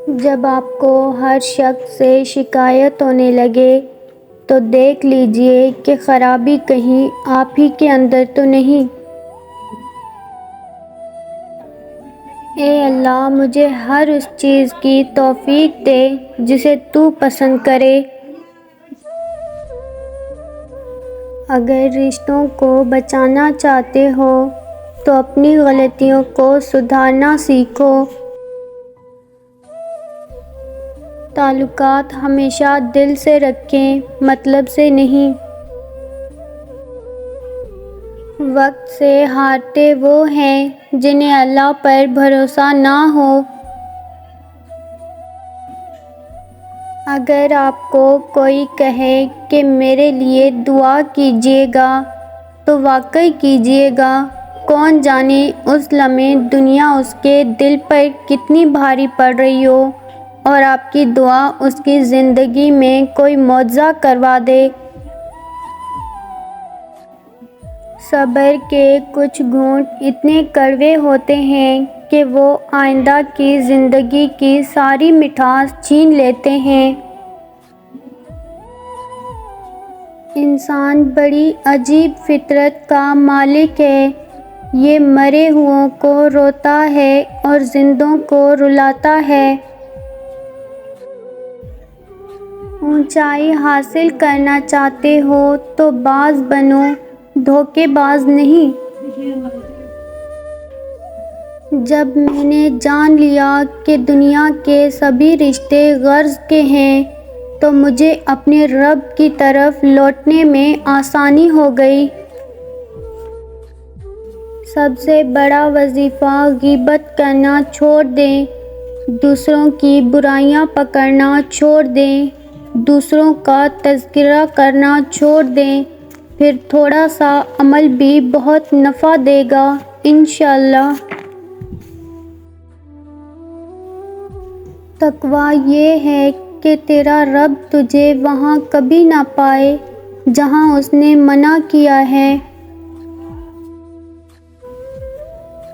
جب آپ کو ہر شخص سے شکایت ہونے لگے تو دیکھ لیجئے کہ خرابی کہیں آپ ہی کے اندر تو نہیں۔ اے اللہ، مجھے ہر اس چیز کی توفیق دے جسے تو پسند کرے۔ اگر رشتوں کو بچانا چاہتے ہو تو اپنی غلطیوں کو سدھارنا سیکھو۔ تعلقات ہمیشہ دل سے رکھیں، مطلب سے نہیں۔ وقت سے ہارتے وہ ہیں جنہیں اللہ پر بھروسہ نہ ہو۔ اگر آپ کو کوئی کہے کہ میرے لیے دعا کیجیے گا تو واقعی کیجیے گا۔ کون جانے اس لمحے دنیا اس کے دل پر کتنی بھاری پڑ رہی ہو اور آپ کی دعا اس کی زندگی میں کوئی معجزہ کروا دے۔ صبر کے کچھ گھونٹ اتنے کڑوے ہوتے ہیں کہ وہ آئندہ کی زندگی کی ساری مٹھاس چھین لیتے ہیں۔ انسان بڑی عجیب فطرت کا مالک ہے۔ یہ مرے ہوئوں کو روتا ہے اور زندوں کو رلاتا ہے۔ اونچائی حاصل کرنا چاہتے ہو تو باز بنو، دھوکے باز نہیں۔ جب میں نے جان لیا کہ دنیا کے سبھی رشتے غرض کے ہیں تو مجھے اپنے رب کی طرف لوٹنے میں آسانی ہو گئی۔ سب سے بڑا وظیفہ غیبت کرنا چھوڑ دیں، دوسروں کی برائیاں پکڑنا چھوڑ دیں، دوسروں کا تذکرہ کرنا چھوڑ دیں، پھر تھوڑا سا عمل بھی بہت نفع دے گا انشاءاللہ۔ تقویٰ یہ ہے کہ تیرا رب تجھے وہاں کبھی نہ پائے جہاں اس نے منع کیا ہے۔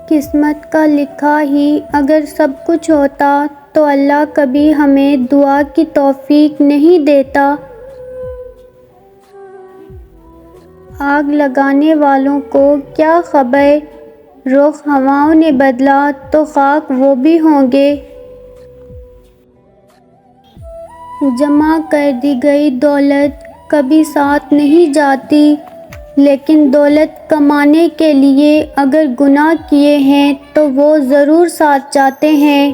قسمت کا لکھا ہی اگر سب کچھ ہوتا تو اللہ کبھی ہمیں دعا کی توفیق نہیں دیتا۔ آگ لگانے والوں کو کیا خبر، رخ ہواؤں نے بدلا تو خاک وہ بھی ہوں گے۔ جمع کر دی گئی دولت کبھی ساتھ نہیں جاتی، لیکن دولت کمانے کے لیے اگر گناہ کیے ہیں تو وہ ضرور ساتھ جاتے ہیں۔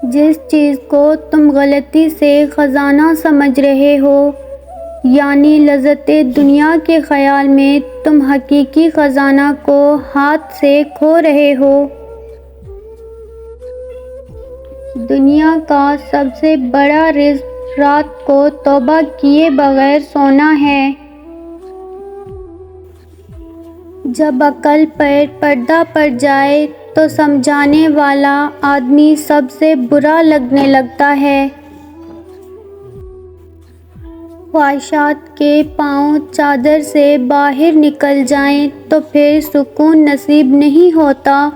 جس چیز کو تم غلطی سے خزانہ سمجھ رہے ہو، یعنی لذت دنیا کے خیال میں تم حقیقی خزانہ کو ہاتھ سے کھو رہے ہو۔ دنیا کا سب سے بڑا رزق رات کو توبہ کیے بغیر سونا ہے۔ جب عقل پر پردہ پڑ جائے تو سمجھانے والا آدمی سب سے برا لگنے لگتا ہے۔ خواہشات کے پاؤں چادر سے باہر نکل جائیں تو پھر سکون نصیب نہیں ہوتا۔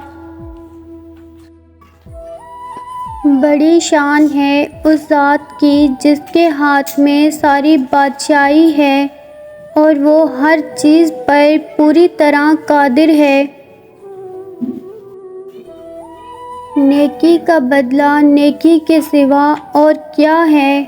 بڑی شان ہے اس ذات کی جس کے ہاتھ میں ساری بادشاہی ہے اور وہ ہر چیز پر پوری طرح قادر ہے۔ نیکی کا بدلہ نیکی کے سوا اور کیا ہے؟